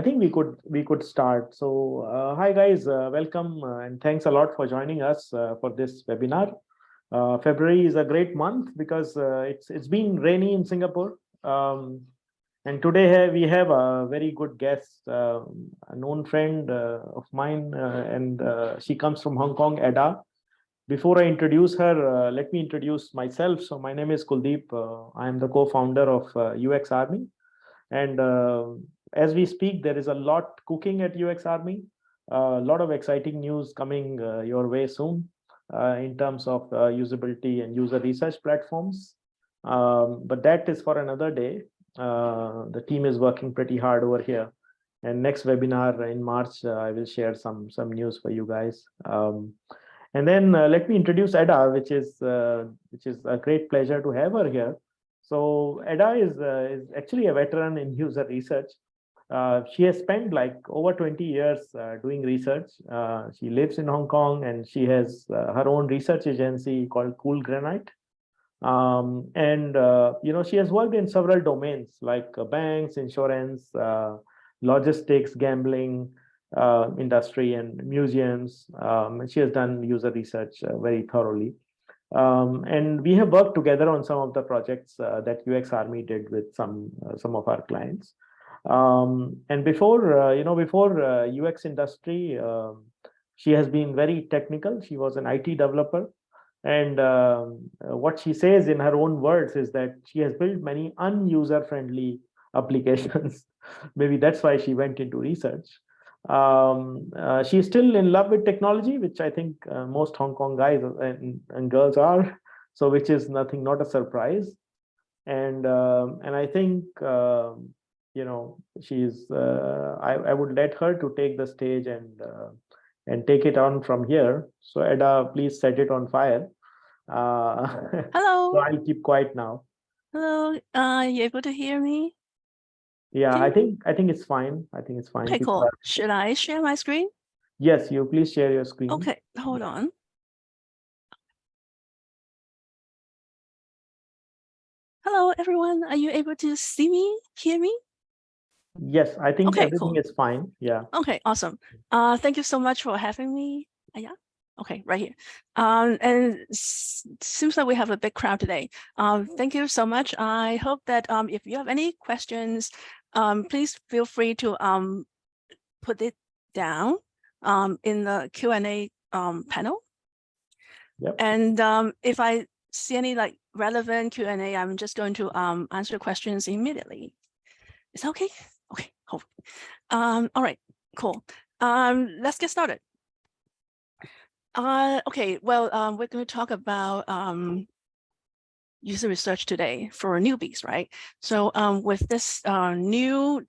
think we could start. So hi guys, welcome and thanks a lot for joining us for this webinar. February is a great month because it's been rainy in Singapore. And today we have a very good guest, a known friend of mine, and she comes from Hong Kong, Ada. Before I introduce her, let me introduce myself. So my name is Kuldeep. I am the co-founder of UXArmy. And as we speak, there is a lot cooking at UXArmy. A lot of exciting news coming your way soon in terms of usability and user research platforms. But that is for another day. The team is working pretty hard over here. And next webinar in March, I will share some news for you guys. And then let me introduce Ada, which is a great pleasure to have her here. So Ada is actually a veteran in user research. She has spent like over 20 years doing research. She lives in Hong Kong and she has her own research agency called Cool Granite. She has worked in several domains like banks, insurance, logistics, gambling, industry, and museums. She has done user research very thoroughly. And we have worked together on some of the projects that UXArmy did with some of our clients. And before UX industry, she has been very technical. She was an IT developer. And what she says in her own words is that she has built many unuser-friendly applications. Maybe that's why she went into research. She's still in love with technology, which I think most Hong Kong guys and girls are. So, which is not a surprise. And I think she's. I would let her to take the stage and take it on from here. So, Ada, please set it on fire. Hello. So I'll keep quiet now. Hello. You able to hear me? Yeah, okay. I think it's fine. I think it's fine. Okay, cool. Should I share my screen? Yes, you please share your screen. Okay, hold on. Hello, everyone. Are you able to see me, hear me? Yes, I think everything is fine. Yeah. Okay, awesome. Thank you so much for having me. Yeah. Okay, right here. And seems like we have a big crowd today. Thank you so much. I hope that if you have any questions, please feel free to put it down in the Q&A panel. Yep. And if I see any like relevant Q&A, I'm just going to answer questions immediately. Is that okay? Okay, cool. All right, cool. Let's get started. Okay, well, we're going to talk about user research today for newbies, right? So with this new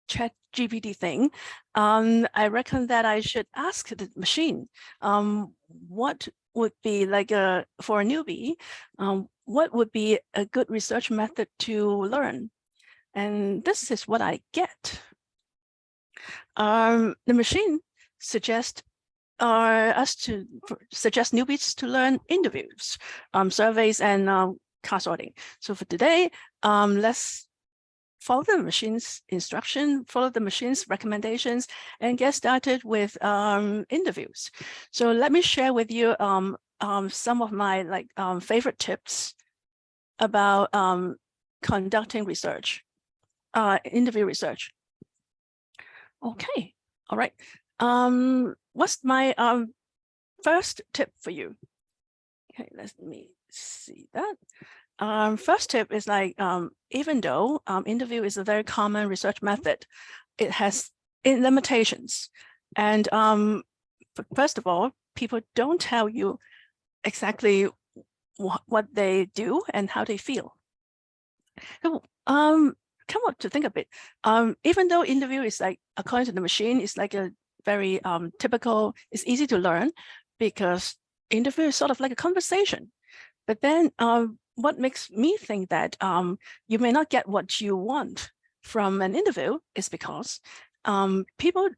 ChatGPT thing, I reckon that I should ask the machine, what would be like for a newbie, what would be a good research method to learn? And this is what I get. The machine suggests suggest newbies to learn interviews, surveys, and card sorting. So for today, let's follow the machine's instruction, follow the machine's recommendations, and get started with interviews. So let me share with you some of my favorite tips about conducting research, interview research. Okay, all right. What's my first tip for you? Okay, let me see that. First tip is like, even though interview is a very common research method, it has limitations. And first of all, people don't tell you exactly what they do and how they feel. So, come on to think of it. Even though interview is like, according to the machine, it's like a very typical, it's easy to learn because interview is sort of like a conversation. But then what makes me think that you may not get what you want from an interview is because people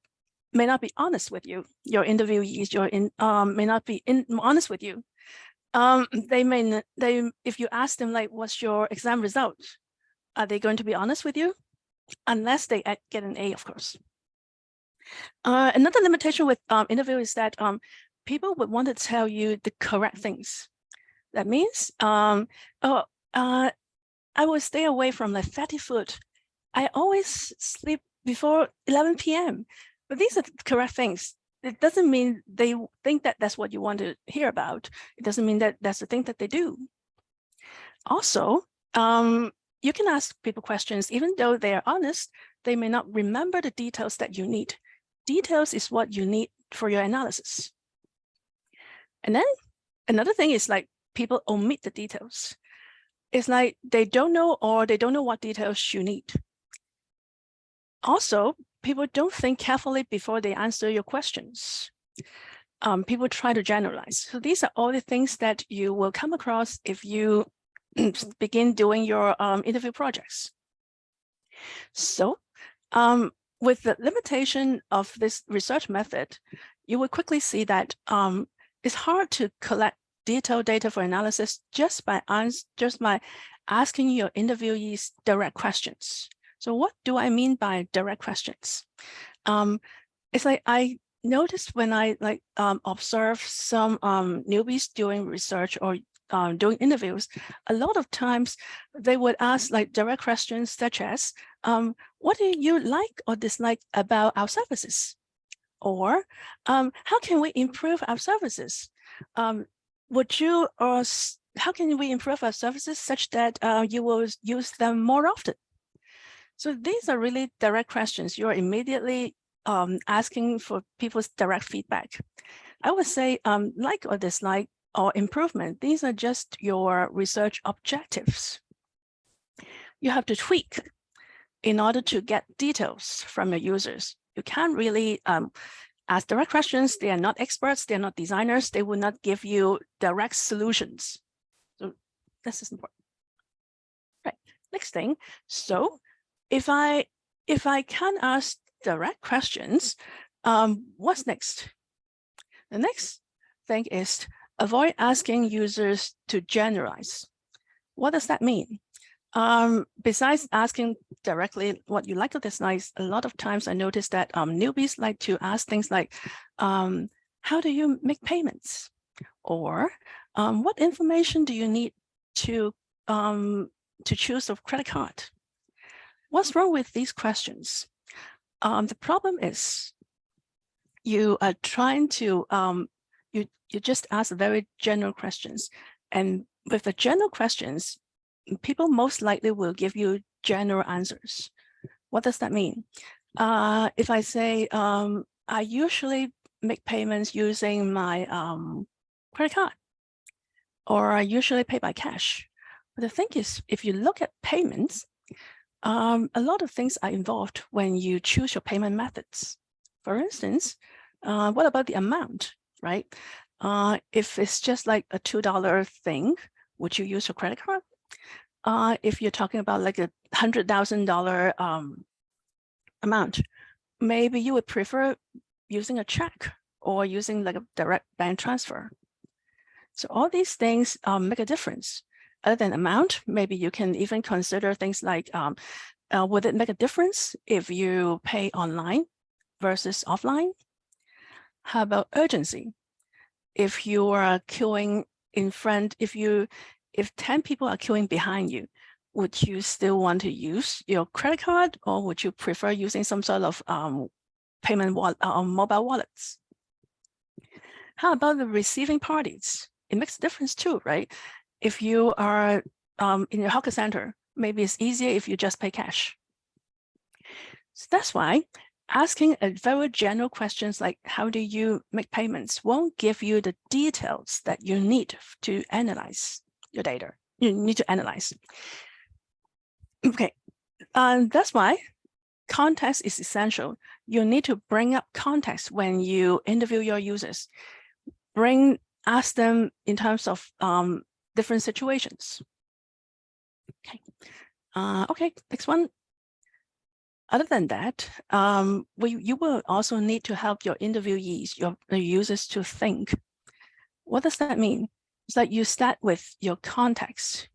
may not be honest with you. Your interviewees may not be honest with you. If you ask them like, what's your exam result? Are they going to be honest with you? unless they get an A, of course. Another limitation with interview is that people would want to tell you the correct things. That means, I will stay away from like fatty food. I always sleep before 11 p.m. But these are the correct things. It doesn't mean they think that that's what you want to hear about. It doesn't mean that that's the thing that they do. Also, you can ask people questions, even though they are honest, they may not remember the details that you need. Details is what you need for your analysis. And then another thing is like people omit the details. It's like they don't know, or they don't know what details you need. Also, people don't think carefully before they answer your questions. People try to generalize. So these are all the things that you will come across if you begin doing your interview projects. So with the limitation of this research method, you will quickly see that it's hard to collect detailed data for analysis just by asking your interviewees direct questions. So what do I mean by direct questions? It's like I noticed when I observe some newbies doing research or doing interviews, a lot of times they would ask like direct questions such as, what do you like or dislike about our services? Or how can we improve our services? How can we improve our services such that you will use them more often? So these are really direct questions. You're immediately asking for people's direct feedback. I would say like or dislike or improvement, these are just your research objectives. You have to tweak in order to get details from your users. You can't really ask direct questions. They are not experts. They're not designers. They will not give you direct solutions. So this is important. Right, next thing. So if I can ask direct questions, what's next? The next thing is avoid asking users to generalize. What does that mean? Besides asking directly what you like or dislike, a lot of times I notice that newbies like to ask things like, how do you make payments? Or what information do you need to choose a credit card? What's wrong with these questions? The problem is you are trying to, you just ask very general questions. And with the general questions, people most likely will give you general answers. What does that mean? If I say, I usually make payments using my credit card, or I usually pay by cash. But the thing is, if you look at payments, a lot of things are involved when you choose your payment methods. For instance, what about the amount, right? If it's just like a $2 thing, would you use your credit card? If you're talking about like a $100,000 amount, maybe you would prefer using a check or using like a direct bank transfer. So all these things make a difference. Other than amount, maybe you can even consider things like, would it make a difference if you pay online versus offline? How about urgency? If you are queuing in front, if 10 people are queuing behind you, would you still want to use your credit card, or would you prefer using some sort of payment wallet, mobile wallets? How about the receiving parties? It makes a difference too, right? If you are in your hawker center, maybe it's easier if you just pay cash. So that's why asking a very general questions like how do you make payments won't give you the details that you need to analyze your data. You need to analyze. Okay, that's why context is essential. You need to bring up context when you interview your users. Ask them in terms of different situations. Okay. Okay, next one. Other than that, you will also need to help your interviewees, your users to think. What does that mean? It's like you start with your context.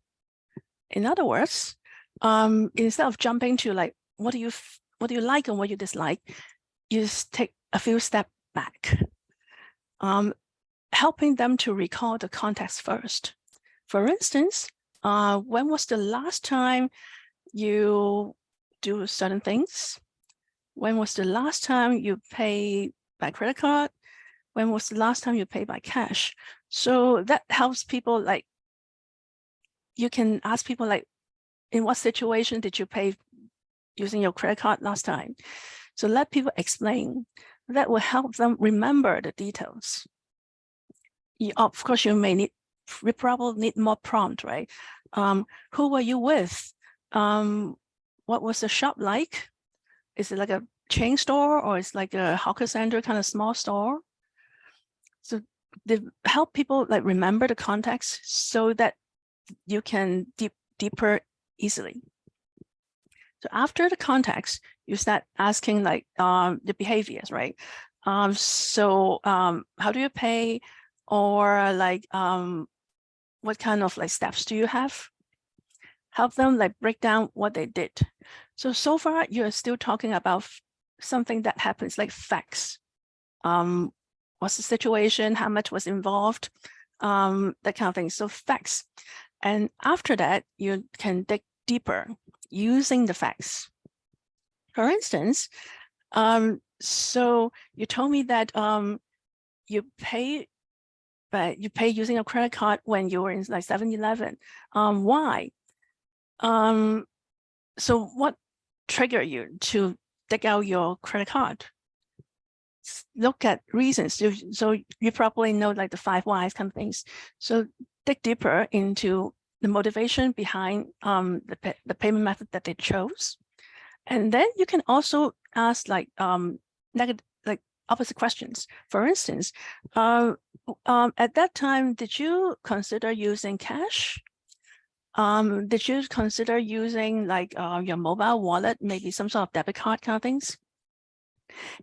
In other words, instead of jumping to like, what do you like and what you dislike, you just take a few steps back, helping them to recall the context first. For instance, when was the last time you do certain things? When was the last time you pay by credit card? When was the last time you pay by cash? So that helps people, like, you can ask people like, in what situation did you pay using your credit card last time? So let people explain. That will help them remember the details. Of course, you probably need more prompt, right? Who were you with? What was the shop like? Is it like a chain store, or it's like a hawker center kind of small store? So they help people like remember the context so that you can deeper easily. So after the context, you start asking like the behaviors, right? How do you pay, or like what kind of like steps do you have? Help them like break down what they did. So far you're still talking about something that happens, like facts. What's the situation? How much was involved? That kind of thing. So facts. And after that, you can dig deeper using the facts. For instance, so you told me that you pay using a credit card when you were in like 7-Eleven. Why? So what triggered you to dig out your credit card? Look at reasons. So you probably know like the 5 whys kind of things. So dig deeper into the motivation behind the payment method that they chose. And then you can also ask like negative, like opposite questions. For instance, at that time, did you consider using cash? Did you consider using like your mobile wallet, maybe some sort of debit card kind of things?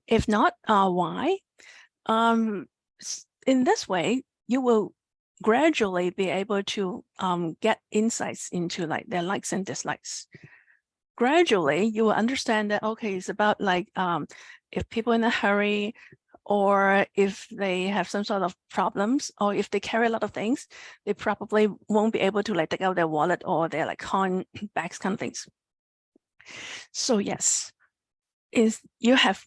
If not, why? In this way, you will gradually be able to get insights into like their likes and dislikes. Gradually, you will understand that, okay, it's about like if people in a hurry, or if they have some sort of problems, or if they carry a lot of things, they probably won't be able to like take out their wallet or their like coin bags kind of things. So yes, you have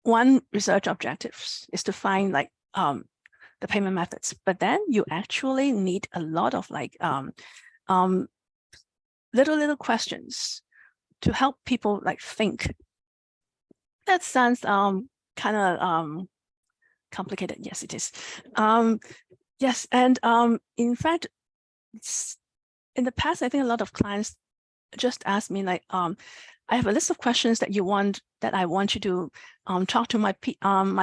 one research objectives is to find like the payment methods, but then you actually need a lot of like little questions to help people like think. That sounds kind of complicated. Yes, it is. Yes, and in fact, in the past, I think a lot of clients just ask me like, I have a list of questions that I want you to talk to my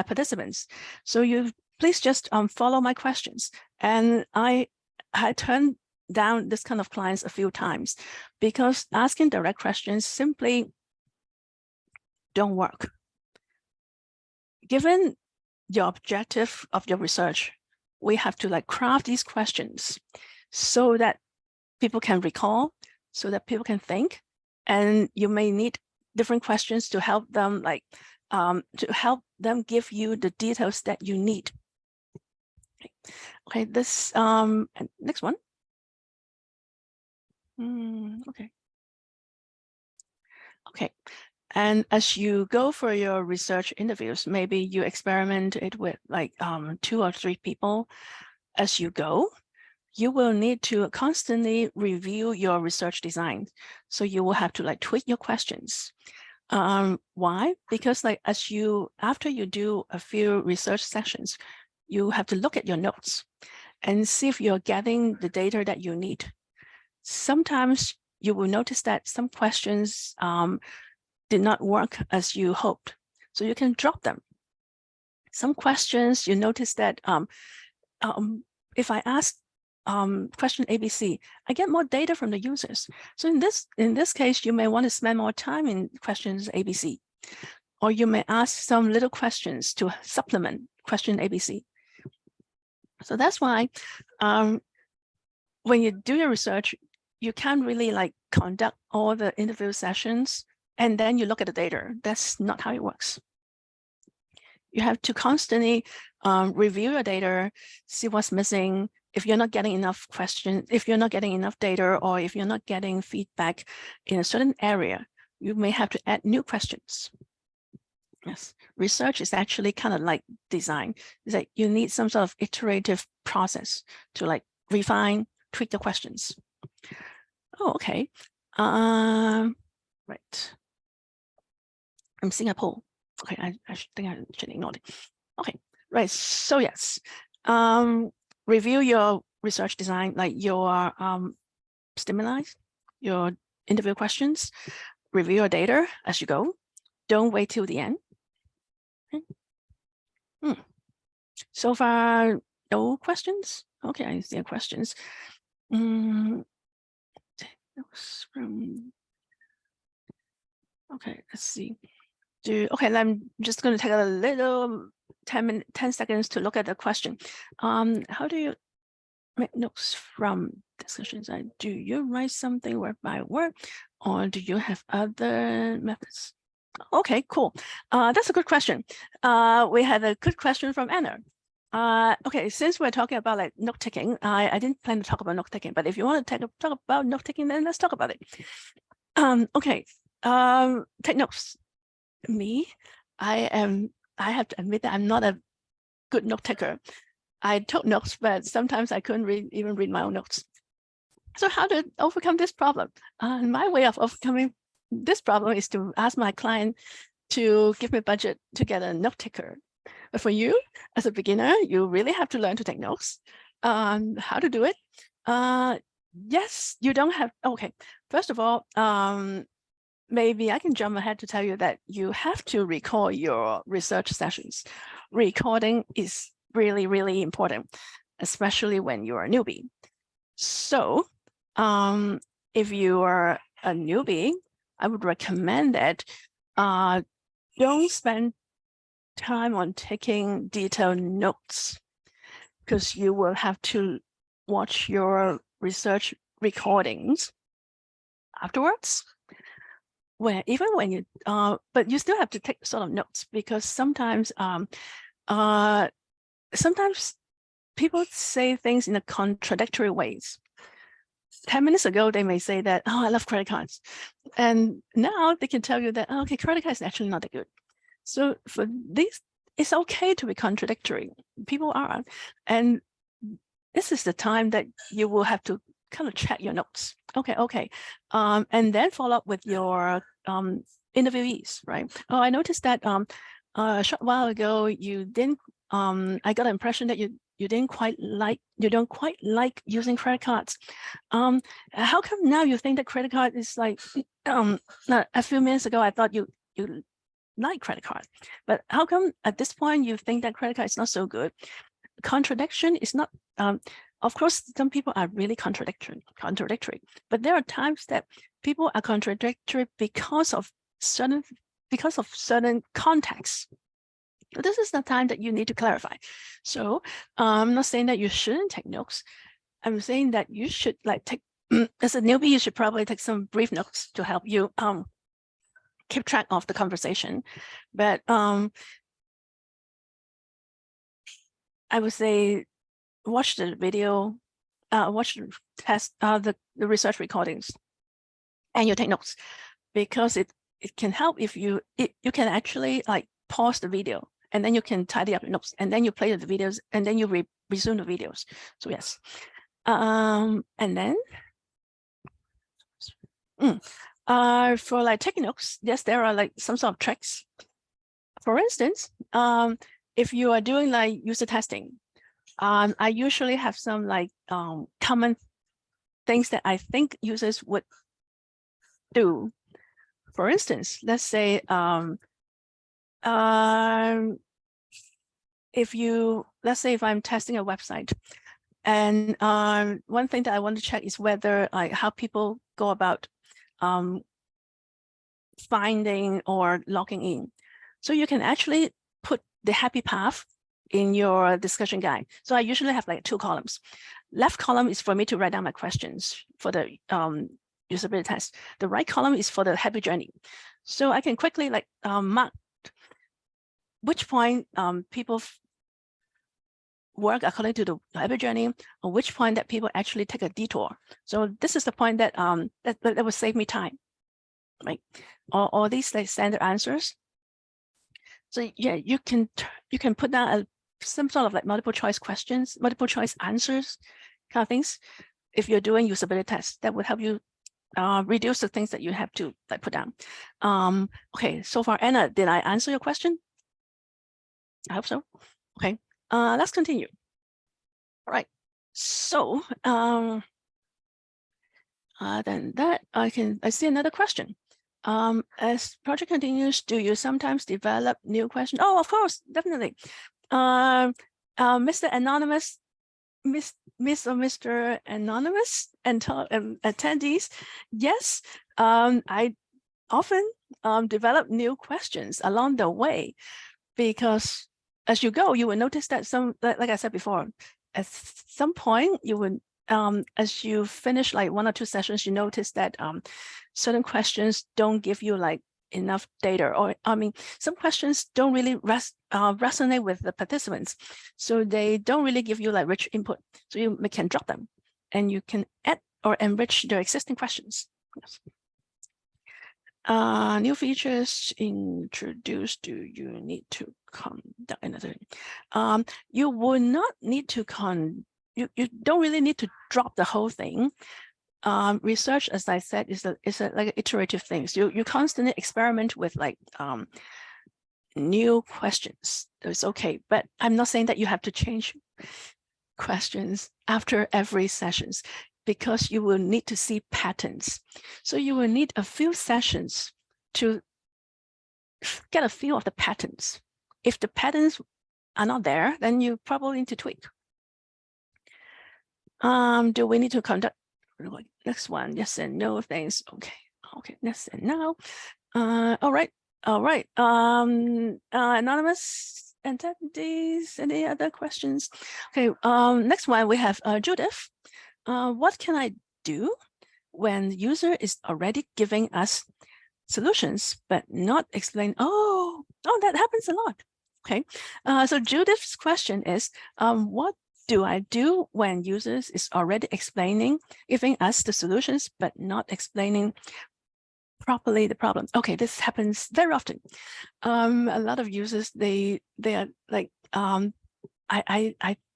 participants. So you please just follow my questions. And I turned down this kind of clients a few times because asking direct questions simply don't work. Given your objective of your research, we have to like craft these questions so that people can recall, so that people can think, and you may need different questions to help them like give you the details that you need. Okay, this next one. Okay. And as you go for your research interviews, maybe you experiment it with like 2 or 3 people as you go. You will need to constantly review your research design. So you will have to like tweak your questions. Why? Because like after you do a few research sessions, you have to look at your notes and see if you're getting the data that you need. Sometimes you will notice that some questions did not work as you hoped. So you can drop them. Some questions you notice that if I ask question ABC, I get more data from the users. So in this case, you may want to spend more time in questions ABC, or you may ask some little questions to supplement question ABC. So that's why when you do your research, you can't really like conduct all the interview sessions and then you look at the data. That's not how it works. You have to constantly review your data, see what's missing. If you're not getting enough questions, if you're not getting enough data, or if you're not getting feedback in a certain area, you may have to add new questions. Yes, research is actually kind of like design. It's like you need some sort of iterative process to like refine, tweak the questions. Oh, okay. Right. I'm seeing a poll. Okay, I think I should ignore it. Okay, right. So yes, review your research design, like your stimuli, your interview questions. Review your data as you go. Don't wait till the end. Okay. So far, no questions. Okay, I see questions. Okay, let's see. Okay, I'm just going to take a little 10 seconds to look at the question. How do you make notes from discussions? Do you write something word by word, or do you have other methods? Okay, cool. That's a good question. We had a good question from Anna. Okay, since we're talking about like note taking, I didn't plan to talk about note taking, but if you want to talk about note taking, then let's talk about it. Okay, take notes. I have to admit that I'm not a good note taker. I took notes, but sometimes I couldn't even read my own notes. So how to overcome this problem? My way of overcoming this problem is to ask my client to give me a budget to get a note taker. But for you, as a beginner, you really have to learn to take notes. How to do it? Yes, you don't have, okay. First of all, maybe I can jump ahead to tell you that you have to record your research sessions. Recording is really, really important, especially when you're a newbie. So if you are a newbie, I would recommend that don't spend time on taking detailed notes, because you will have to watch your research recordings afterwards. Even when you, but you still have to take sort of notes, because sometimes people say things in a contradictory ways. 10 minutes ago, they may say that, oh, I love credit cards. And now they can tell you that, oh, okay, credit cards is actually not that good. So for these, it's okay to be contradictory. People are. And this is the time that you will have to kind of check your notes. Okay. And then follow up with your interviewees, right? Oh, I noticed that a short while ago, you didn't, I got the impression that you don't quite like using credit cards. How come now you think that credit card is like, a few minutes ago, I thought you like credit card, but how come at this point you think that credit card is not so good? Contradiction is not, of course, some people are really contradictory, but there are times that people are contradictory because of certain contexts. This is the time that you need to clarify. So I'm not saying that you shouldn't take notes. I'm saying that you should like take, as a newbie, you should probably take some brief notes to help you keep track of the conversation. But I would say watch the video, watch the test, the research recordings, and you take notes, because it can help if you can actually like pause the video, and then you can tidy up your notes, and then you play the videos, and then you resume the videos. So yes, and then for like taking notes, yes, there are like some sort of tricks. For instance, if you are doing like user testing, I usually have some like common things that I think users would do. For instance, let's say if I'm testing a website, and one thing that I want to check is whether like how people go about finding or logging in. So you can actually put the happy path in your discussion guide. So I usually have like 2 columns. Left column is for me to write down my questions for the usability test. The right column is for the happy journey. So I can quickly like mark which point people work according to the happy journey, or which point that people actually take a detour. So this is the point that that will save me time, right? All these like standard answers. So yeah, you can put down some sort of like multiple choice questions, multiple choice answers, kind of things. If you're doing usability tests, that would help you reduce the things that you have to like put down. Okay, so far, Anna, did I answer your question? I hope so. Okay, let's continue. All right, so then that I see another question. As project continues, do you sometimes develop new questions? Oh, of course, definitely. Mr. Anonymous, Miss or Mr. Anonymous and attendees, yes, I often develop new questions along the way, because as you go, you will notice that like I said before, at some point you would, as you finish like 1 or 2 sessions, you notice that certain questions don't give you like enough data, or I mean, some questions don't really resonate with the participants, so they don't really give you like rich input. So you can drop them, and you can add or enrich their existing questions. Yes. New features introduced. Do you need to conduct another? You will not need to you don't really need to drop the whole thing. Research, as I said, is like iterative things. You constantly experiment with like new questions. It's okay, but I'm not saying that you have to change questions after every sessions, because you will need to see patterns. So you will need a few sessions to get a feel of the patterns. If the patterns are not there, then you probably need to tweak. Do we need to conduct next one? Yes and no, thanks. Okay, yes and no. All right. Anonymous attendees, any other questions? Okay, next one we have Judith. What can I do when the user is already giving us solutions but not explain? Oh, that happens a lot. Okay, so Judith's question is, what do I do when users is already giving us the solutions but not explaining properly the problem? Okay, this happens very often. A lot of users, they are like,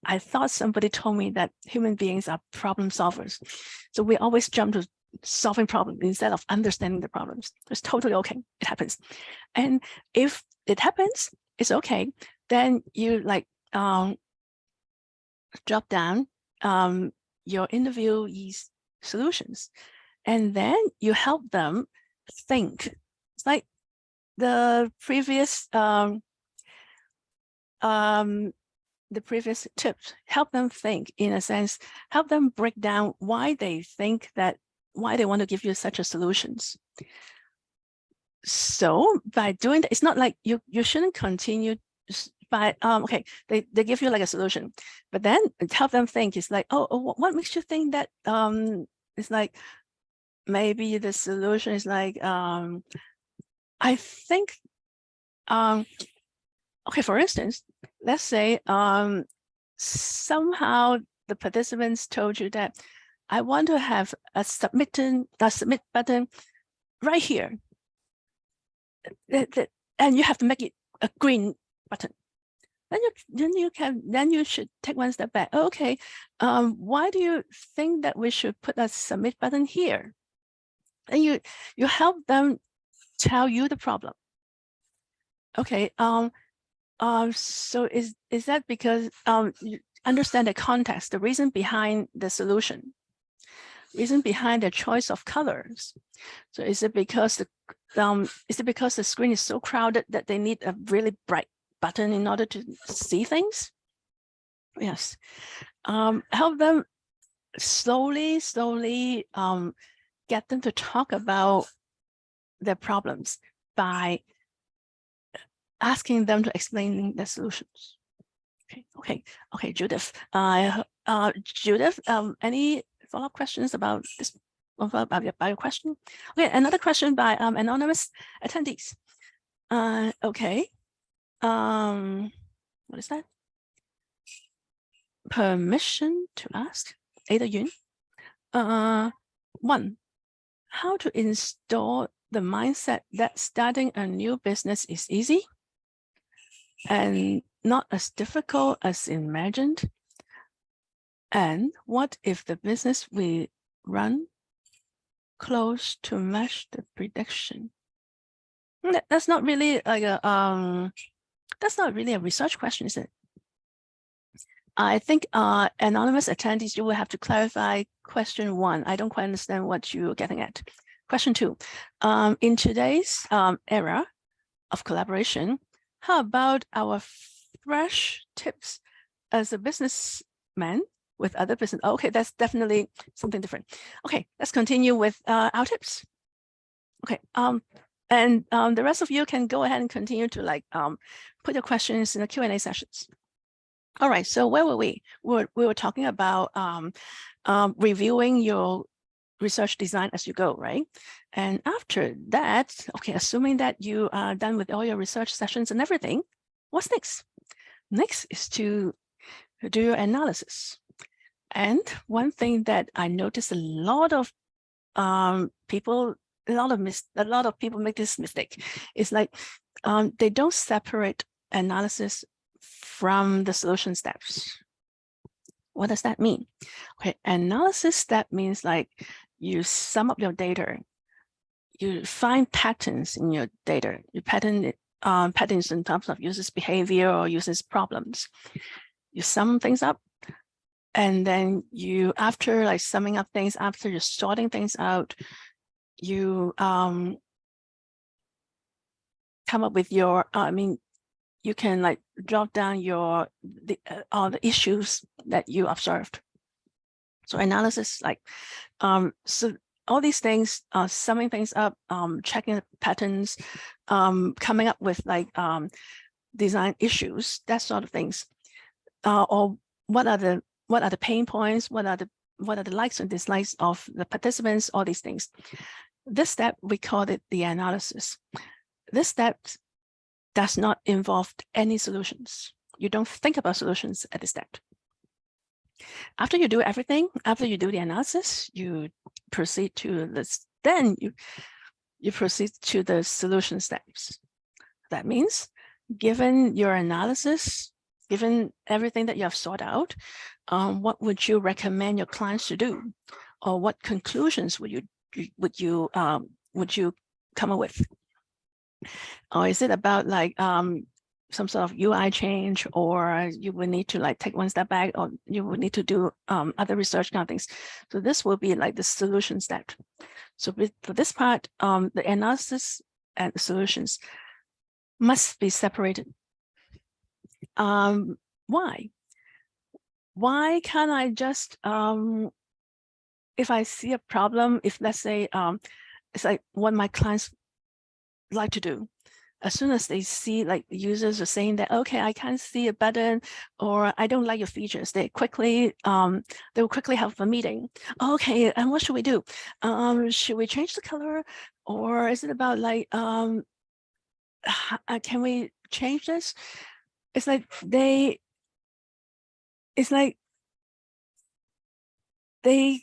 I thought somebody told me that human beings are problem solvers. So we always jump to solving problems instead of understanding the problems. It's totally okay. It happens. And if it happens, it's okay. Then you like drop down your interviewees' solutions, and then you help them think. It's like the previous tips, help them think, in a sense, help them break down why they want to give you such a solutions. So by doing that, it's not like you shouldn't continue by okay, they give you like a solution, but then help them think. It's like, oh, what makes you think that it's like, maybe the solution is like, I think okay, for instance, let's say somehow the participants told you that I want to have a submit button right here, and you have to make it a green button. Then you should take one step back. Okay, why do you think that we should put a submit button here? And you help them tell you the problem. Okay, so is that because you understand the context, the reason behind the solution, reason behind the choice of colors? So is it because the screen is so crowded that they need a really bright button in order to see things? Yes. Help them slowly get them to talk about their problems by asking them to explain the solutions. Okay, Judith. Judith, any follow-up questions about this about your question. Okay, another question by anonymous attendees. Okay. What is that? Permission to ask. Ada Yuen. 1. How to install the mindset that starting a new business is easy and not as difficult as imagined? And what if the business we run close to match the prediction? That's not really like a that's not really a research question, is it? I think anonymous attendees, you will have to clarify question 1. I don't quite understand what you're getting at. Question 2, in today's era of collaboration, how about our fresh tips as a businessman with other business? Okay, that's definitely something different. Okay, let's continue with our tips. Okay, and the rest of you can go ahead and continue to like put your questions in the Q&A sessions. All right, so where were we? We were talking about reviewing your research design as you go, right? And after that, okay, assuming that you are done with all your research sessions and everything, what's next? Next is to do your analysis. And one thing that I noticed a lot of people, a lot of people make this mistake. It's like they don't separate analysis from the solution steps. What does that mean? Okay, analysis step means like you sum up your data, you find patterns in your data, you patterns in terms of users' behavior or users' problems. You sum things up, and then you, after like summing up things, after you're sorting things out, you come up with your, you can like jot down your all the issues that you observed. So analysis, like so all these things, summing things up, checking the patterns, coming up with like design issues, that sort of things, or what are the pain points, what are the likes and dislikes of the participants, all these things. This step, we call it the analysis. This step does not involve any solutions. You don't think about solutions at this step. After you do everything, after you do the analysis, you proceed to this, then you proceed to the solution steps. That means, given your analysis, given everything that you have sought out, what would you recommend your clients to do? Or what conclusions would you come up with? Or is it about like some sort of UI change, or you would need to like take one step back, or you would need to do other research kind of things? So this will be like the solution step. So for this part, the analysis and the solutions must be separated. Why? Why can't I just, if I see a problem, if let's say, it's like what my clients like to do, as soon as they see like the users are saying that, okay, I can't see a button, or I don't like your features, they will quickly have a meeting. Okay, and what should we do? Should we change the color, or is it about like, can we change this? It's like they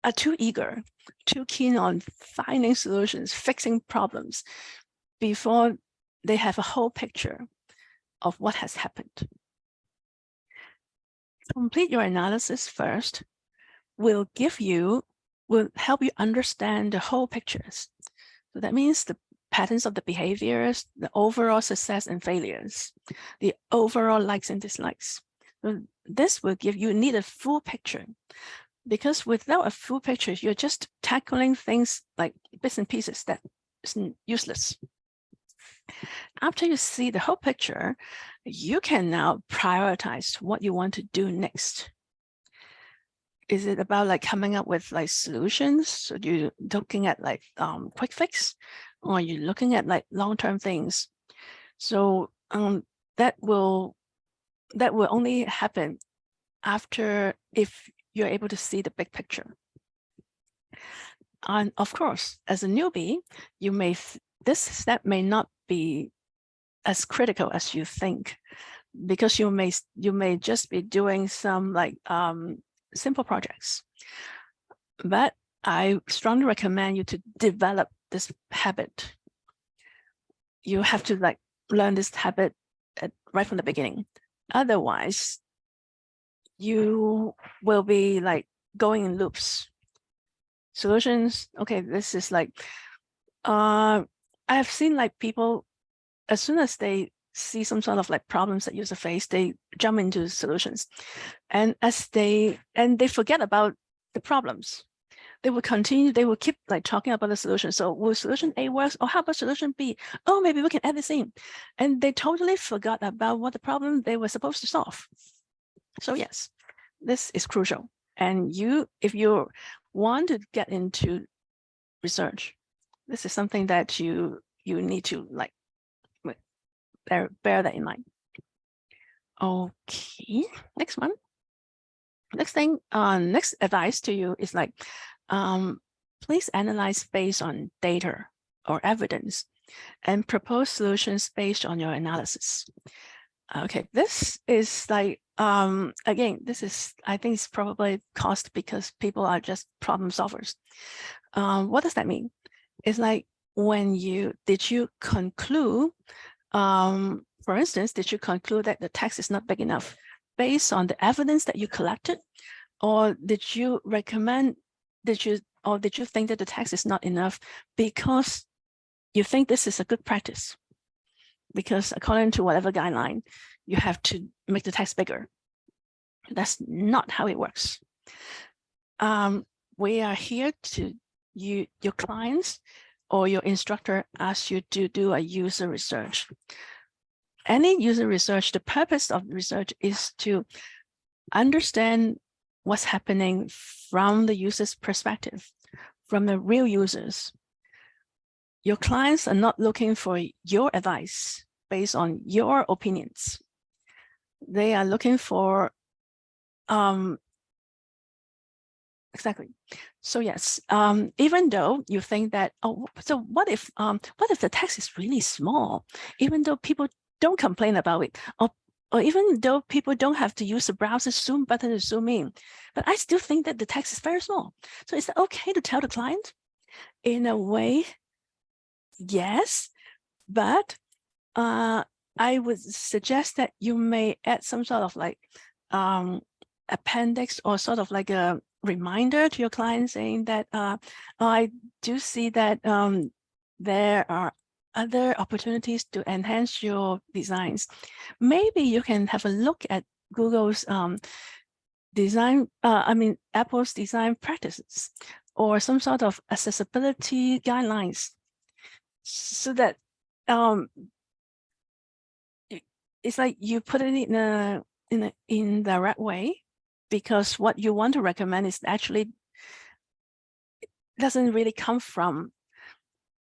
are too eager, too keen on finding solutions, fixing problems, before they have a whole picture of what has happened. Complete your analysis first will help you understand the whole pictures. So that means the patterns of the behaviors, the overall success and failures, the overall likes and dislikes. So this will need a full picture, because without a full picture, you're just tackling things like bits and pieces that is useless. After you see the whole picture, you can now prioritize what you want to do next. Is it about like coming up with like solutions? So you're looking at like quick fix, or you're looking at like long-term things? So that will only happen after, if you're able to see the big picture. And of course, as a newbie, this step may not be as critical as you think, because you may just be doing some like simple projects. But I strongly recommend you to develop this habit. You have to like learn this habit right from the beginning. Otherwise, you will be like going in loops. Solutions, okay, this is like, I have seen like people, as soon as they see some sort of like problems that user face, they jump into solutions. And they forget about the problems. They will keep like talking about the solution. So will solution A works? Or how about solution B? Oh, maybe we can add this in. And they totally forgot about what the problem they were supposed to solve. So yes, this is crucial. And if you want to get into research, this is something that you need to like bear that in mind. Okay, next one. Next thing, next advice to you is like, please analyze based on data or evidence and propose solutions based on your analysis. Okay, this is like, again, I think it's probably caused because people are just problem solvers. What does that mean? It's like, did you conclude, for instance, did you conclude that the text is not big enough based on the evidence that you collected? Or did you think that the text is not enough because you think this is a good practice? Because according to whatever guideline, you have to make the text bigger. That's not how it works. We are here to your clients or your instructor asks you to do a user research. Any user research, the purpose of research is to understand what's happening from the user's perspective, from the real users. Your clients are not looking for your advice based on your opinions. They are looking for, exactly. So yes, even though you think that, oh, so what if the text is really small, even though people don't complain about it, or even though people don't have to use the browser zoom button to zoom in, but I still think that the text is very small. So is it okay to tell the client? In a way, yes, but I would suggest that you may add some sort of like appendix or sort of like a reminder to your client saying that I do see that there are other opportunities to enhance your designs. Maybe you can have a look at Google's Apple's design practices or some sort of accessibility guidelines, so that it's like you put it in an indirect way, because what you want to recommend is actually doesn't really come from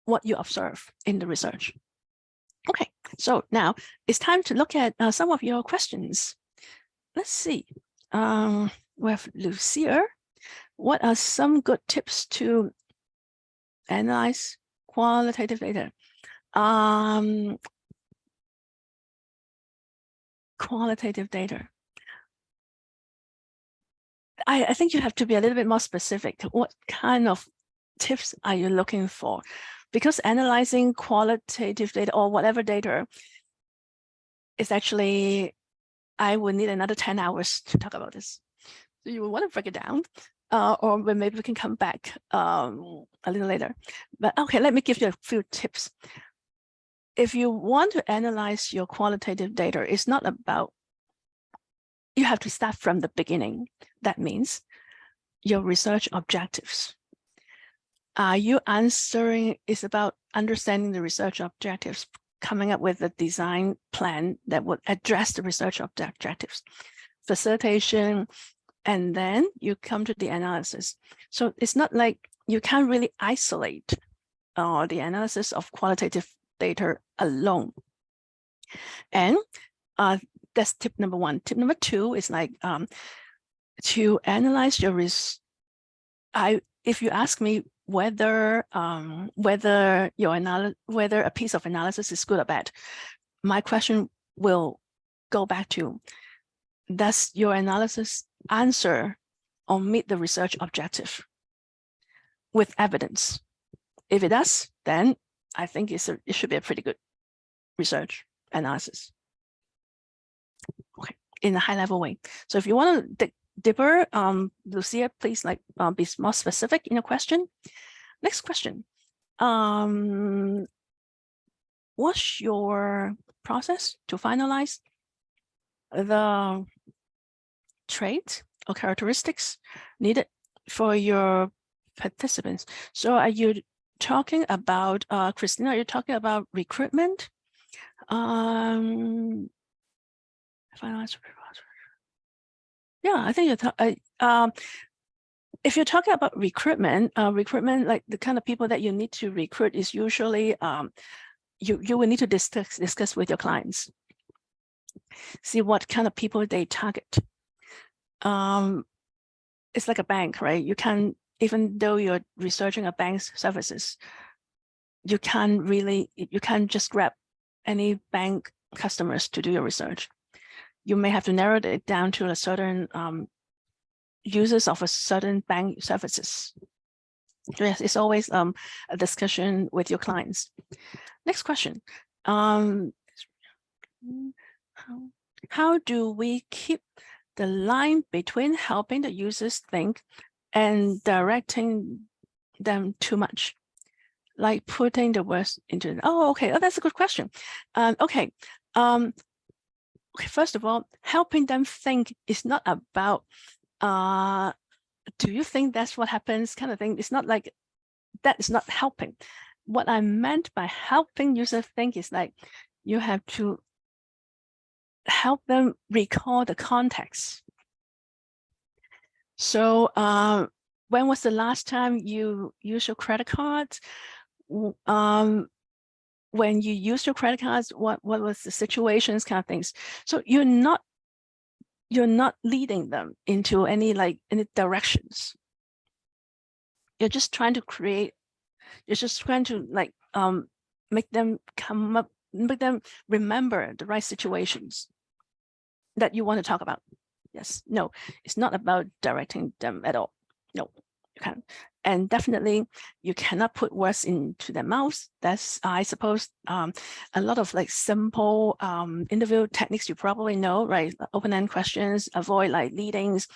what you observe in the research. Okay, so now it's time to look at some of your questions. Let's see. We have Lucia. What are some good tips to analyze qualitative data? Qualitative data. I think you have to be a little bit more specific. What kind of tips are you looking for? Because analyzing qualitative data or whatever data is actually, I would need another 10 hours to talk about this. So you want to break it down, or maybe we can come back a little later. But okay, let me give you a few tips. If you want to analyze your qualitative data, it's not about, you have to start from the beginning. That means your research objectives. It's about understanding the research objectives, coming up with a design plan that would address the research objectives, facilitation, and then you come to the analysis. So it's not like you can't really isolate the analysis of qualitative data alone. And that's tip number one. Tip number two is like to analyze your if you ask me whether whether a piece of analysis is good or bad, my question will go back to, does your analysis answer or meet the research objective with evidence? If it does, then I think it should be a pretty good research analysis. Okay, in a high level way. So if you want to dig deeper, Lucia, please be more specific in your question. Next question. What's your process to finalize the traits or characteristics needed for your participants? So are you talking about, Christina, are you talking about recruitment? Yeah, I think you're if you're talking about recruitment, like the kind of people that you need to recruit is usually you will need to discuss with your clients, see what kind of people they target. It's like a bank, right? You can, even though you're researching a bank's services, you can't just grab any bank customers to do your research. You may have to narrow it down to a certain users of a certain bank services. Yes, it's always a discussion with your clients. Next question. How do we keep the line between helping the users think and directing them too much? Like putting the words into, okay, that's a good question. Okay, first of all, helping them think is not about, do you think that's what happens kind of thing. It's not like, that is not helping. What I meant by helping users think is like, you have to help them recall the context. So when was the last time you used your credit cards? When you used your credit cards, what was the situations, kind of things. So you're not leading them into any directions. You're just trying to create, you're just trying to make them remember the right situations that you want to talk about. Yes, no, it's not about directing them at all. No, you can't. And definitely you cannot put words into their mouths. That's, I suppose, a lot of simple interview techniques you probably know, right? Open-end questions, avoid leadings,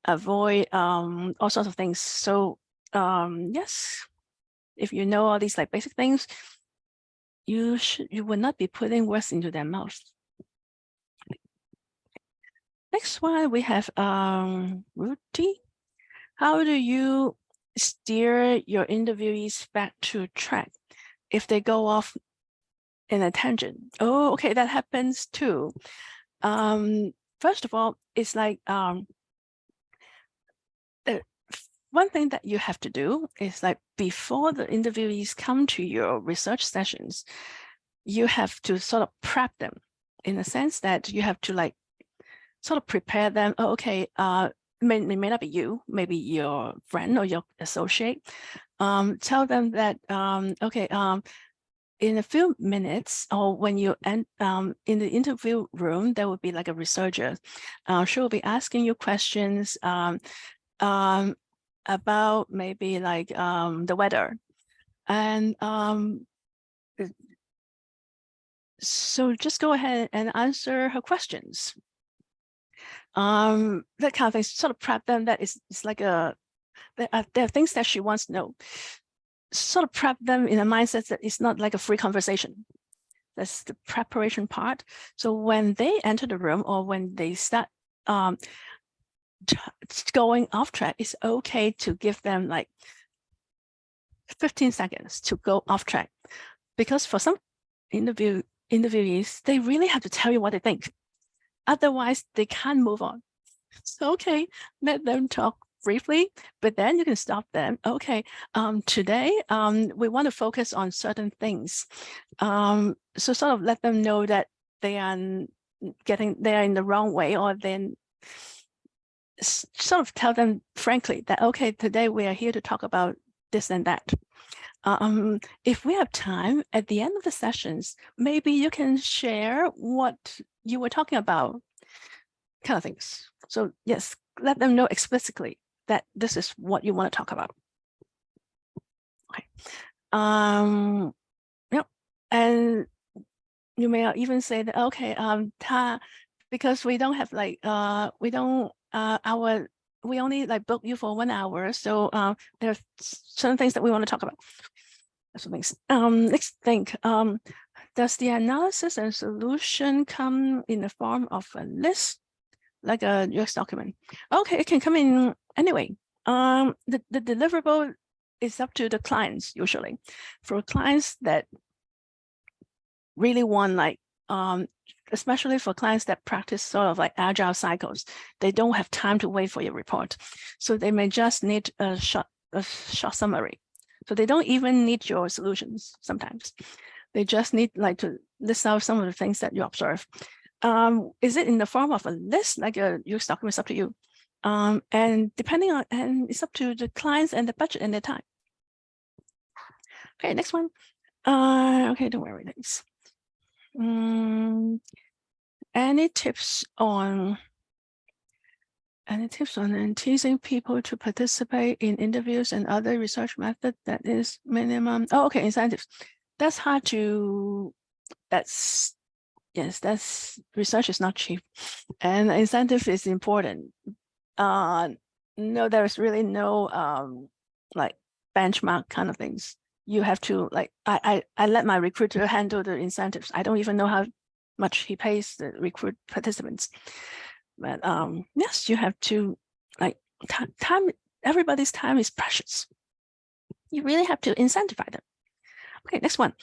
avoid all sorts of things. So yes, if you know all these basic things, you will not be putting words into their mouths. Next one, we have Ruti. How do you steer your interviewees back to track if they go off in a tangent? Oh, okay, that happens too. First of all, it's one thing that you have to do is before the interviewees come to your research sessions, you have to sort of prep them in a sense that you have to sort of prepare them. Oh, okay, it may not be you, maybe your friend or your associate. Tell them that, okay, in a few minutes, or when you end in the interview room, there will be a researcher. She will be asking you questions about maybe the weather. And so just go ahead and answer her questions. That kind of thing, sort of prep them that it's there are things that she wants to know. Sort of prep them in a mindset that it's not like a free conversation. That's the preparation part. So when they enter the room or when they start going off track, it's okay to give them 15 seconds to go off track. Because for some interviewees, they really have to tell you what they think. Otherwise, they can't move on. So, okay, let them talk briefly, but then you can stop them. Okay, today we want to focus on certain things. So sort of let them know that they are in the wrong way, or then sort of tell them frankly that, okay, today we are here to talk about this and that. If we have time at the end of the sessions, maybe you can share what you were talking about, kind of things. So yes, let them know explicitly that this is what you want to talk about. Okay. Yeah, and you may even say that, okay, because we don't have like we only like book you for 1 hour, so there are certain things that we want to talk about. That's what makes next thing. Does the analysis and solution come in the form of a list, like a UX document? Okay, it can come in anyway. The deliverable is up to the clients usually. For clients that really want like especially for clients that practice sort of like agile cycles, they don't have time to wait for your report. So they may just need a short summary. So they don't even need your solutions sometimes. They just need like to list out some of the things that you observe. Is it in the form of a list, like a UX document? It's up to you. And depending on, and it's up to the clients and the budget and their time. Okay, next one. Okay, don't worry, thanks. Any tips on teasing people to participate in interviews and other research method that is minimum? Oh, okay, incentives. That's hard to, yes, that's, research is not cheap, and incentive is important. No, there's really no like benchmark kind of things. You have to like, I let my recruiter handle the incentives. I don't even know how much he pays the recruit participants. But yes, you have to like time, everybody's time is precious. You really have to incentivize them. Okay, next one.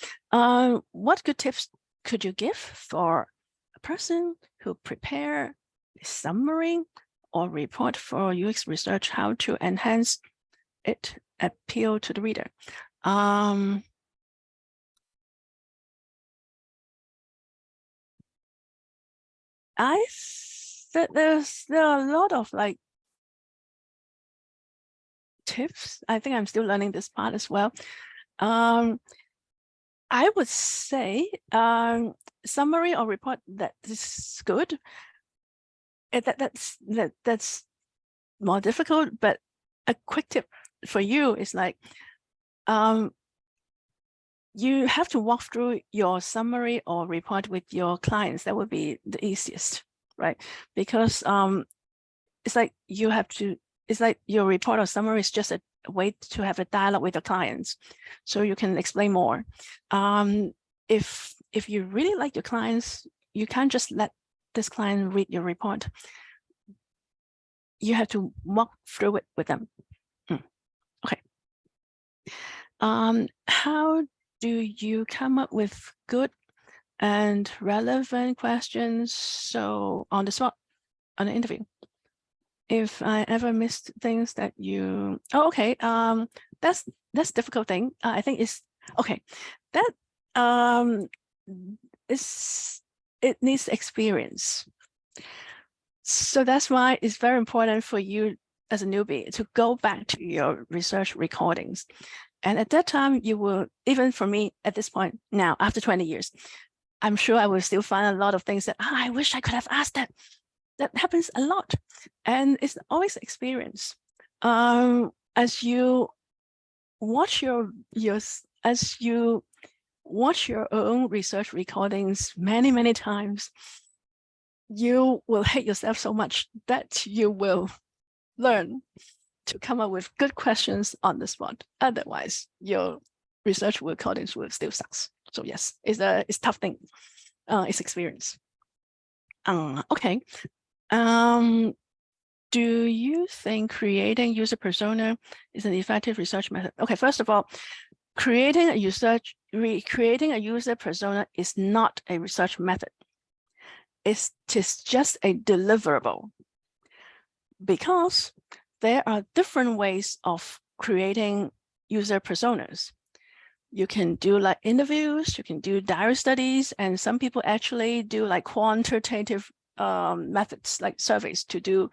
What good tips could you give for a person who prepare a summary or report for UX research, how to enhance it appeal to the reader? I said there are a lot of like tips. I think I'm still learning this part as well. I would say summary or report that is good. That's more difficult, but a quick tip for you is like you have to walk through your summary or report with your clients. That would be the easiest, right? Because it's like you have to, it's like your report or summary is just a way to have a dialogue with the clients, so you can explain more. If you really like your clients, you can't just let this client read your report. You have to walk through it with them. Okay. How do you come up with good and relevant questions so on the spot on the interview? If I ever missed things that you, oh, okay, that's difficult thing. I think it's okay. That it needs experience. So that's why it's very important for you as a newbie to go back to your research recordings. And at that time, you will, even for me at this point now, after 20 years, I'm sure I will still find a lot of things that I wish I could have asked that. That happens a lot. And it's always experience. As you watch your own research recordings many times, you will hate yourself so much that you will learn to come up with good questions on the spot. Otherwise, your research recordings will still suck. So yes, it's a tough thing. It's experience. Okay. Do you think creating user persona is an effective research method? Okay, first of all, creating a user persona is not a research method. It is just a deliverable, because there are different ways of creating user personas. You can do like interviews, you can do diary studies, and some people actually do like quantitative methods like surveys to do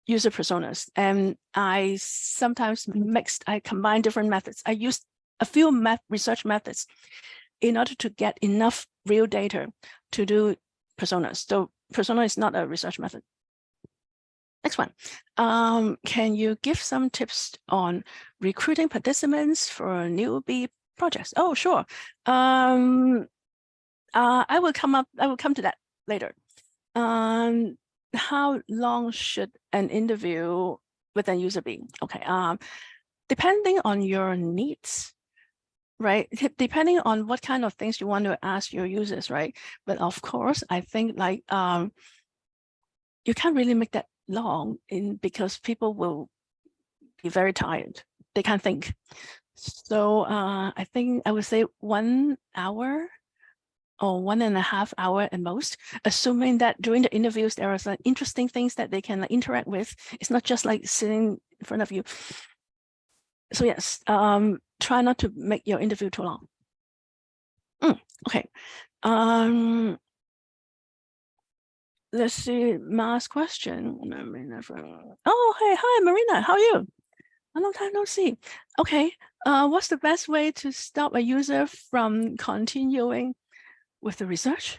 user personas, and I sometimes I combine different methods. I use a few research methods in order to get enough real data to do personas. So persona is not a research method. Next one. Can you give some tips on recruiting participants for newbie projects? Oh, sure. I will come to that later. How long should an interview with a user be? Okay. Depending on your needs, right? Depending on what kind of things you want to ask your users, right? But of course, I think like you can't really make that long because people will be very tired. They can't think. So I think I would say 1 hour or 1.5 hours at most, assuming that during the interviews, there are some interesting things that they can interact with. It's not just like sitting in front of you. So yes, try not to make your interview too long. Okay. Let's see, last question. Marina oh, hey, hi, Marina, how are you? A long time no see. Okay, what's the best way to stop a user from continuing with the research?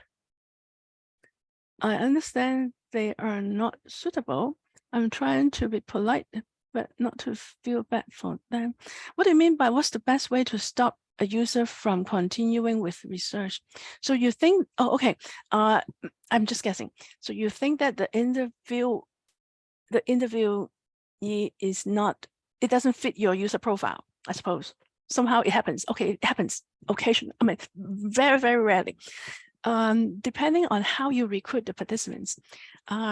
I understand they are not suitable. I'm trying to be polite, but not to feel bad for them. What do you mean by what's the best way to stop a user from continuing with research? So you think, oh, okay, I'm just guessing. So you think that the interview is not, it doesn't fit your user profile, I suppose. Somehow it happens. Okay, it happens occasionally. I mean, very, very rarely. Depending on how you recruit the participants.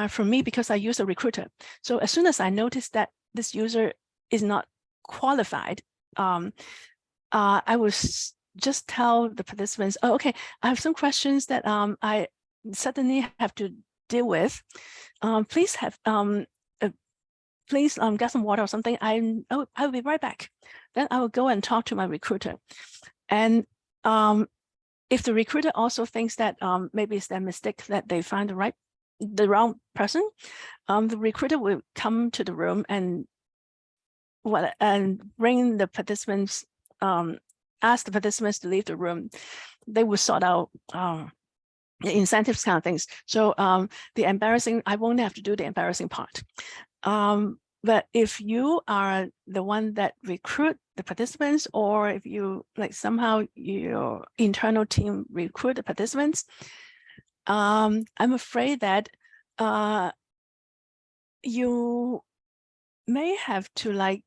For me, because I use a recruiter. So as soon as I notice that this user is not qualified, I will just tell the participants, oh, okay, I have some questions that I suddenly have to deal with. Please get some water or something. I'll be right back. Then I will go and talk to my recruiter. And if the recruiter also thinks that maybe it's their mistake that they find the wrong person, the recruiter will come to the room and bring the participants, ask the participants to leave the room. They will sort out the incentives kind of things. So the embarrassing, I won't have to do the embarrassing part. But if you are the one that recruit the participants, or if you like somehow your internal team recruit the participants, I'm afraid that you may have to like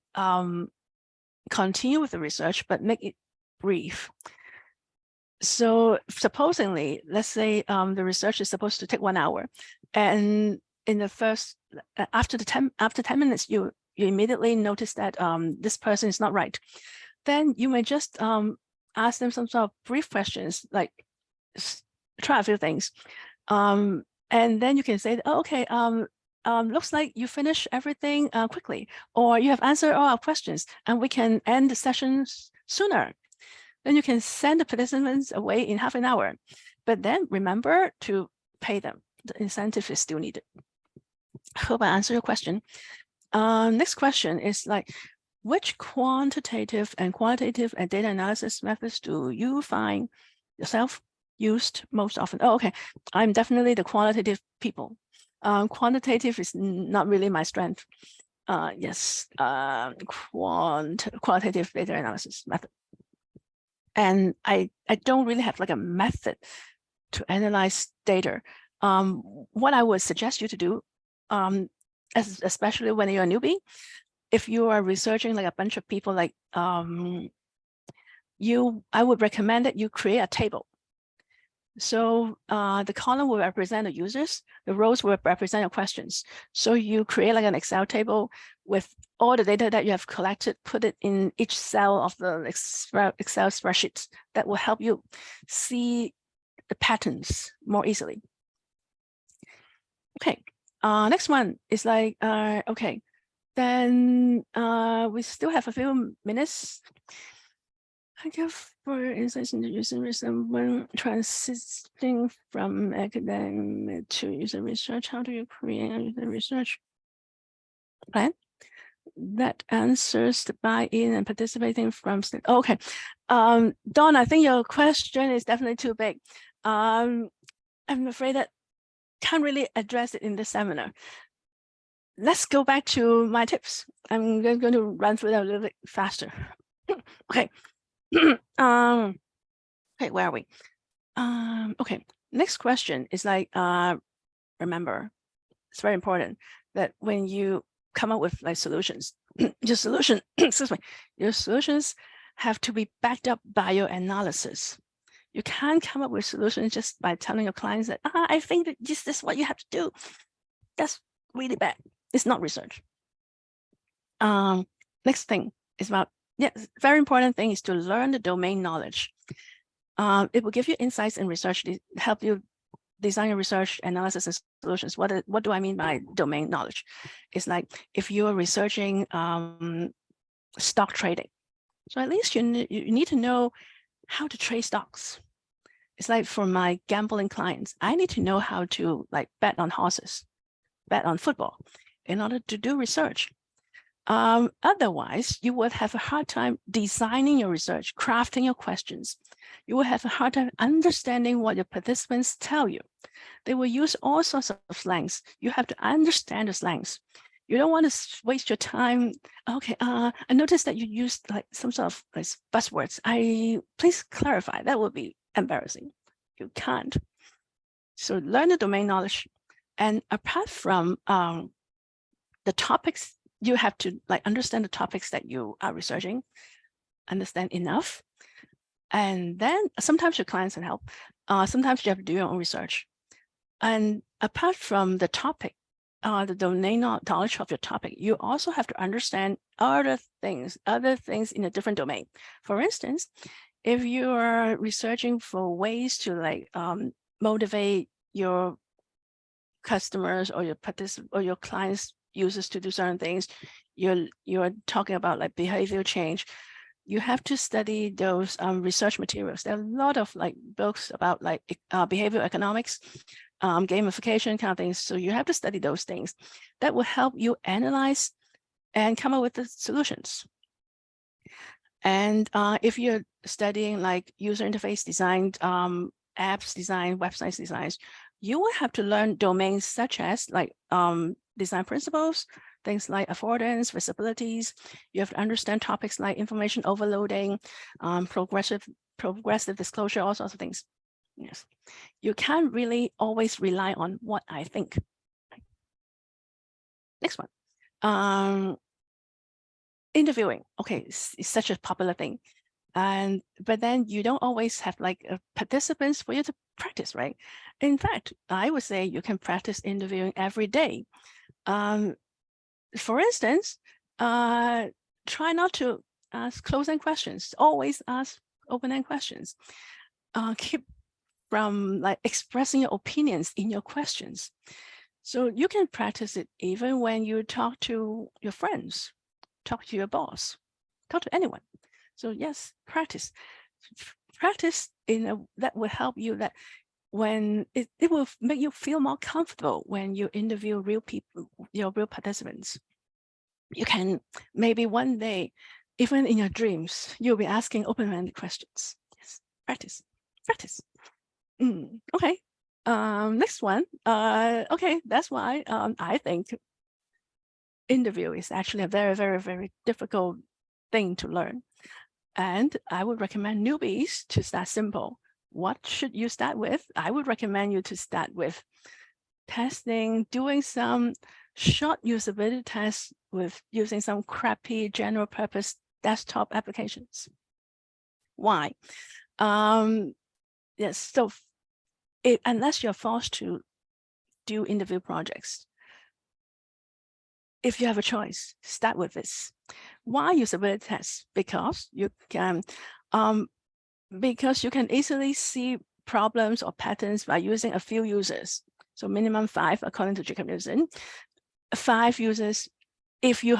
continue with the research, but make it brief. So supposedly, let's say the research is supposed to take 1 hour, and in the first, after 10 minutes, you immediately notice that this person is not right. Then you may just ask them some sort of brief questions, like try a few things. And then you can say, oh, okay, looks like you finished everything quickly, or you have answered all our questions, and we can end the sessions sooner. Then you can send the participants away in half an hour. But then remember to pay them. The incentive is still needed. I hope I answered your question. Next question is like, which quantitative and qualitative and data analysis methods do you find yourself used most often? Oh, okay. I'm definitely the qualitative people. Quantitative is not really my strength. Yes, qualitative data analysis method. And I don't really have like a method to analyze data. What I would suggest you to do, especially when you're a newbie, if you are researching like a bunch of people, like I would recommend that you create a table. So the column will represent the users, the rows will represent your questions. So you create like an Excel table with all the data that you have collected, put it in each cell of the Excel spreadsheets. That will help you see the patterns more easily. Okay, next one is like, okay, then we still have a few minutes. I guess for insights into user research, when transitioning from academic to user research, how do you create user research? Okay. That answers the buy-in and participating from. Okay. Dawn, I think your question is definitely too big. I'm afraid that can't really address it in this seminar. Let's go back to my tips. I'm going to run through that a little bit faster. Okay. Okay, where are we? Okay, next question is like, remember, it's very important that when you come up with like solutions, your solution, excuse me, your solutions have to be backed up by your analysis. You can't come up with solutions just by telling your clients that, I think that this is what you have to do. That's really bad. It's not research. Next thing is about, very important thing is to learn the domain knowledge. It will give you insights in research, help you design your research, analysis, and solutions. What do I mean by domain knowledge? It's like if you are researching stock trading, so at least you need to know how to trade stocks. It's like for my gambling clients, I need to know how to like bet on horses, bet on football in order to do research. Otherwise, you would have a hard time designing your research, crafting your questions. You will have a hard time understanding what your participants tell you. They will use all sorts of slangs. You have to understand the slangs. You don't want to waste your time. Okay, I noticed that you used like some sort of like buzzwords. Please clarify. That would be embarrassing. You can't. So learn the domain knowledge. And apart from the topics, you have to like understand the topics that you are researching, understand enough. And then sometimes your clients can help. Sometimes you have to do your own research. And apart from the topic, the domain knowledge of your topic, you also have to understand other things in a different domain. For instance, if you are researching for ways to like motivate your customers or your clients, users to do certain things, you're talking about like behavioral change, you have to study those research materials. There are a lot of like books about like behavioral economics, gamification kind of things. So you have to study those things. That will help you analyze and come up with the solutions. And if you're studying like user interface design, apps design, websites designs, you will have to learn domains such as like design principles, things like affordance, visibilities. You have to understand topics like information overloading, progressive disclosure, all sorts of things. Yes, you can't really always rely on what I think. Next one, interviewing. Okay, it's such a popular thing. But then you don't always have like participants for you to practice, right? In fact, I would say you can practice interviewing every day. For instance, try not to ask closing questions. Always ask open-end questions. Keep from like expressing your opinions in your questions. So you can practice it even when you talk to your friends, talk to your boss, talk to anyone. So yes, practice that will help you, that when it will make you feel more comfortable when you interview real people, your real participants. You can maybe one day, even in your dreams, you'll be asking open-ended questions. Yes, practice. Okay. Next one. Okay, that's why I think interview is actually a very, very, very difficult thing to learn. And I would recommend newbies to start simple. What should you start with? I would recommend you to start with testing, doing some short usability tests with using some crappy general purpose desktop applications. Why? Yes, so unless you're forced to do interview projects, if you have a choice, start with this. Why usability tests? Because you can easily see problems or patterns by using a few users. So minimum 5, according to Jacob Nielsen. 5 users if you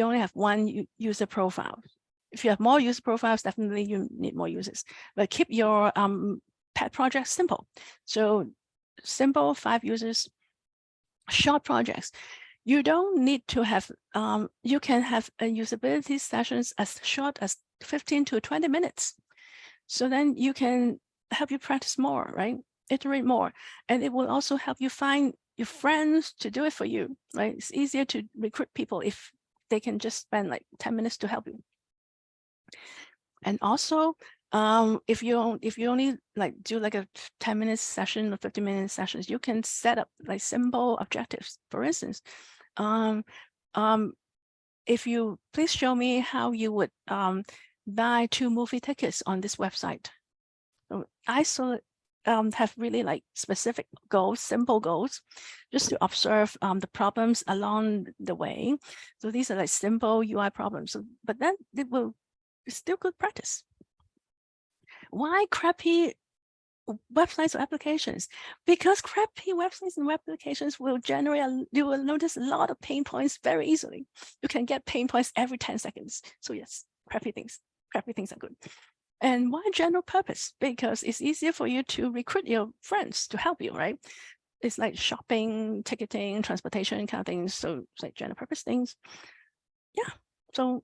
only have one user profile. If you have more user profiles, definitely you need more users. But keep your pet project simple. So simple, 5 users, short projects. You don't need to have, you can have a usability sessions as short as 15 to 20 minutes. So then you can help you practice more, right? Iterate more. And it will also help you find your friends to do it for you, right? It's easier to recruit people if they can just spend like 10 minutes to help you. And also, if you only like do like a 10-minute session or 50-minute sessions, you can set up like simple objectives. For instance, if you please show me how you would buy 2 movie tickets on this website. So I have really like specific goals, simple goals, just to observe the problems along the way. So these are like simple UI problems. So, but then it's still good practice. Why crappy websites or applications? Because crappy websites and web applications will generate, you will notice a lot of pain points very easily. You can get pain points every 10 seconds. So yes, crappy things are good. And why general purpose? Because it's easier for you to recruit your friends to help you, right? It's like shopping, ticketing, transportation kind of things. So it's like general purpose things. Yeah. So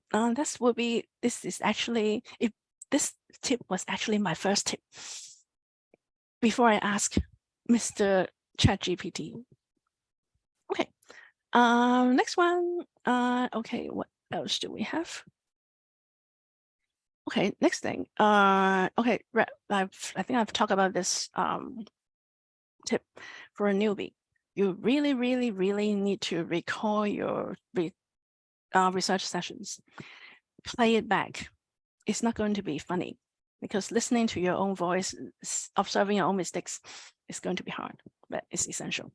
this tip was actually my first tip before I ask Mr. ChatGPT. Okay. Next one. Okay, what else do we have? Okay, next thing. Okay, I think I've talked about this tip for a newbie. You really, really, really need to recall your research sessions. Play it back. It's not going to be funny because listening to your own voice, observing your own mistakes is going to be hard, but it's essential.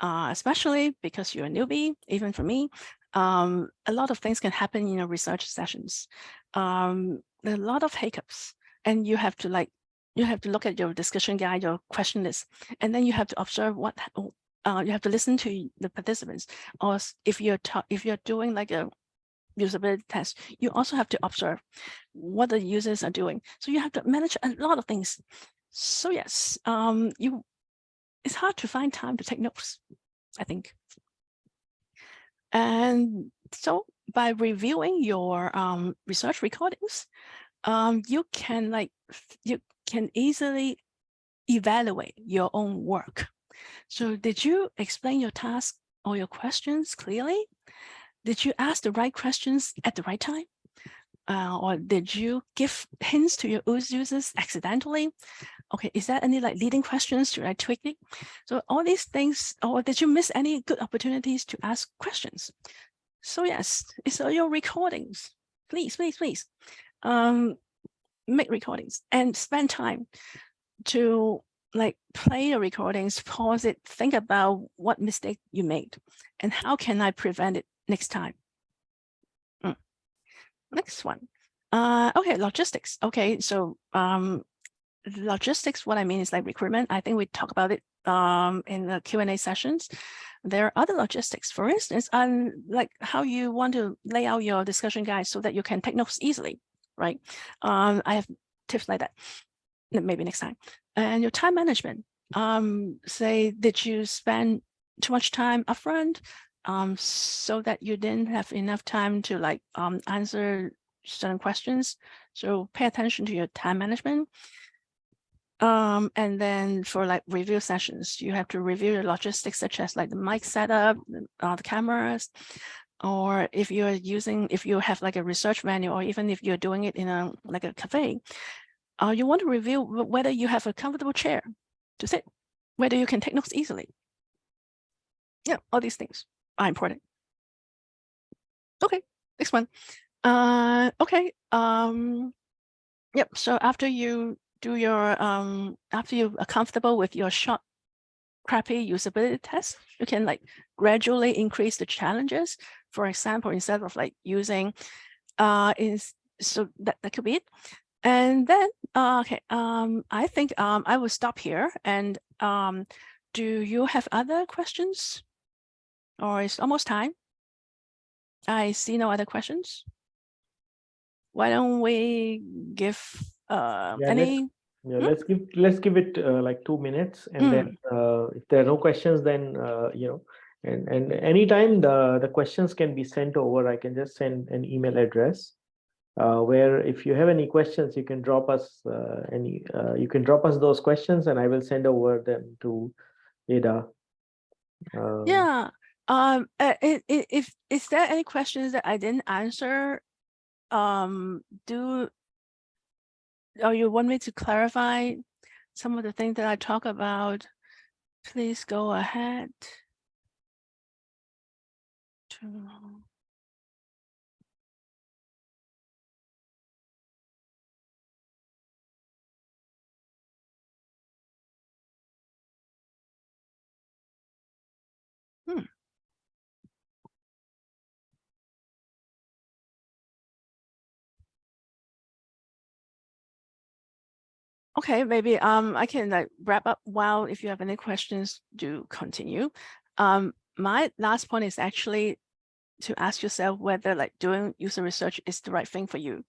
Especially because you're a newbie, even for me, a lot of things can happen in your research sessions. There are a lot of hiccups, and you have to look at your discussion guide, your question list, and then you have to observe what you have to listen to the participants. Or if you're doing like a usability test, you also have to observe what the users are doing. So you have to manage a lot of things. So yes, it's hard to find time to take notes, I think. And so by reviewing your research recordings, you can easily evaluate your own work. So did you explain your task or your questions clearly? Did you ask the right questions at the right time? Or did you give hints to your users accidentally? Okay, is there any like leading questions to like tweaking? So all these things, or did you miss any good opportunities to ask questions? So yes, it's all your recordings. Please, make recordings and spend time to like play your recordings, pause it, think about what mistake you made and how can I prevent it next time. Next one. Okay, logistics. Okay, so logistics, what I mean is like recruitment. I think we talk about it in the Q&A sessions. There are other logistics. For instance, like how you want to lay out your discussion guide so that you can take notes easily, right? I have tips like that, maybe next time. And your time management. Say, did you spend too much time upfront so that you didn't have enough time to like answer certain questions? So pay attention to your time management. And then for like review sessions, you have to review your logistics, such as like the mic setup, the cameras, or if you have like a research venue, or even if you're doing it in a cafe, you want to review whether you have a comfortable chair to sit, whether you can take notes easily. Yeah, all these things are important. Okay, next one. Okay. Yep. So after you do your after you are comfortable with your short, crappy usability test, you can like gradually increase the challenges. For example, instead of like using so that could be it. And then okay, I think I will stop here. And do you have other questions? Or it's almost time? I see no other questions. Why don't we give any? Let's give it like 2 minutes, and then if there are no questions, then And anytime the questions can be sent over, I can just send an email address where if you have any questions, you can drop us those questions, and I will send over them to Ada. Yeah. If is there any questions that I didn't answer? Or you want me to clarify some of the things that I talk about? Please go ahead. Okay, maybe I can like wrap up while if you have any questions, do continue. My last point is actually to ask yourself whether like doing user research is the right thing for you.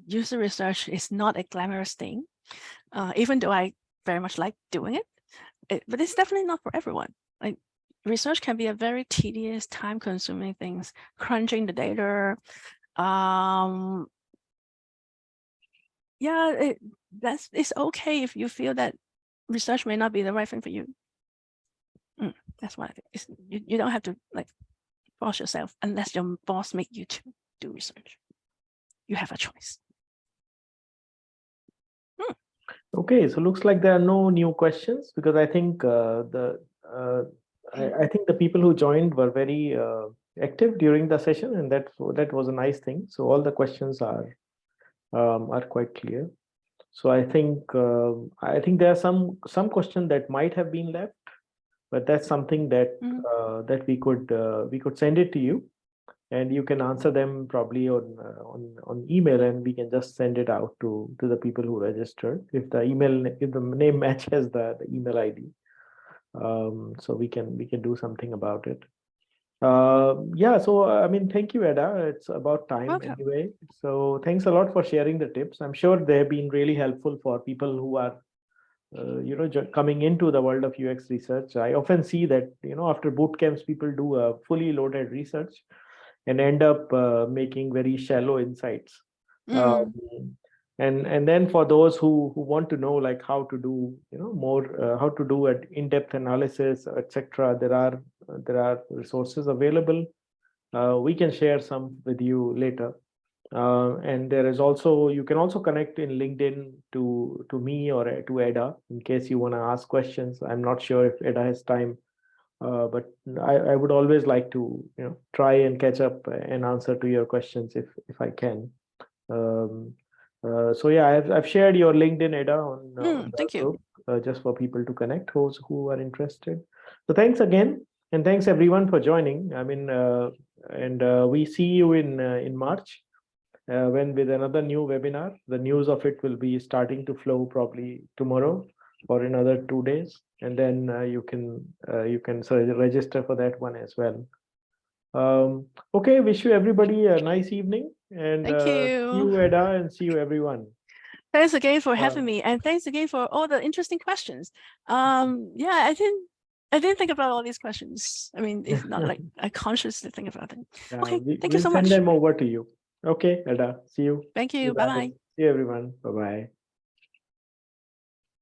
User research is not a glamorous thing, even though I very much like doing it, but it's definitely not for everyone. Like research can be a very tedious, time-consuming things, crunching the data. Yeah, it's okay if you feel that research may not be the right thing for you. That's what I think. You don't have to like force yourself unless your boss make you to do research. You have a choice. Okay, so looks like there are no new questions, because I think I think the people who joined were very active during the session, and that was a nice thing. So all the questions are quite clear. So I think there are some questions that might have been left, but that's something that that we could send it to you, and you can answer them probably on email, and we can just send it out to the people who registered if the name matches the email ID. So we can do something about it. Yeah, so I mean, thank you, Ada. It's about time anyway. So thanks a lot for sharing the tips. I'm sure they have been really helpful for people who are coming into the world of UX research. I often see that after boot camps, people do a fully loaded research and end up making very shallow insights. And then for those who want to know like how to do more how to do an in-depth analysis, etc., there are resources available. We can share some with you later. And there is also, you can also connect in LinkedIn to me or to Ada in case you want to ask questions. I'm not sure if Ada has time, but I would always like to try and catch up and answer to your questions if I can. So yeah, I've shared your LinkedIn, Ada, on the group, just for people to connect who are interested. So thanks again, and thanks everyone for joining. I mean, and we see you in March when with another new webinar. The news of it will be starting to flow probably tomorrow or another 2 days, and then you can register for that one as well. Okay, wish you everybody a nice evening, and see you, Ada, and see you everyone. Thanks again for having me, and thanks again for all the interesting questions. Yeah, I didn't think about all these questions. I mean, it's not like I consciously think about them. Okay, thank you so much. We'll send them over to you. Okay, Ada, see you. Thank you. Bye-bye. See you, everyone. Bye-bye.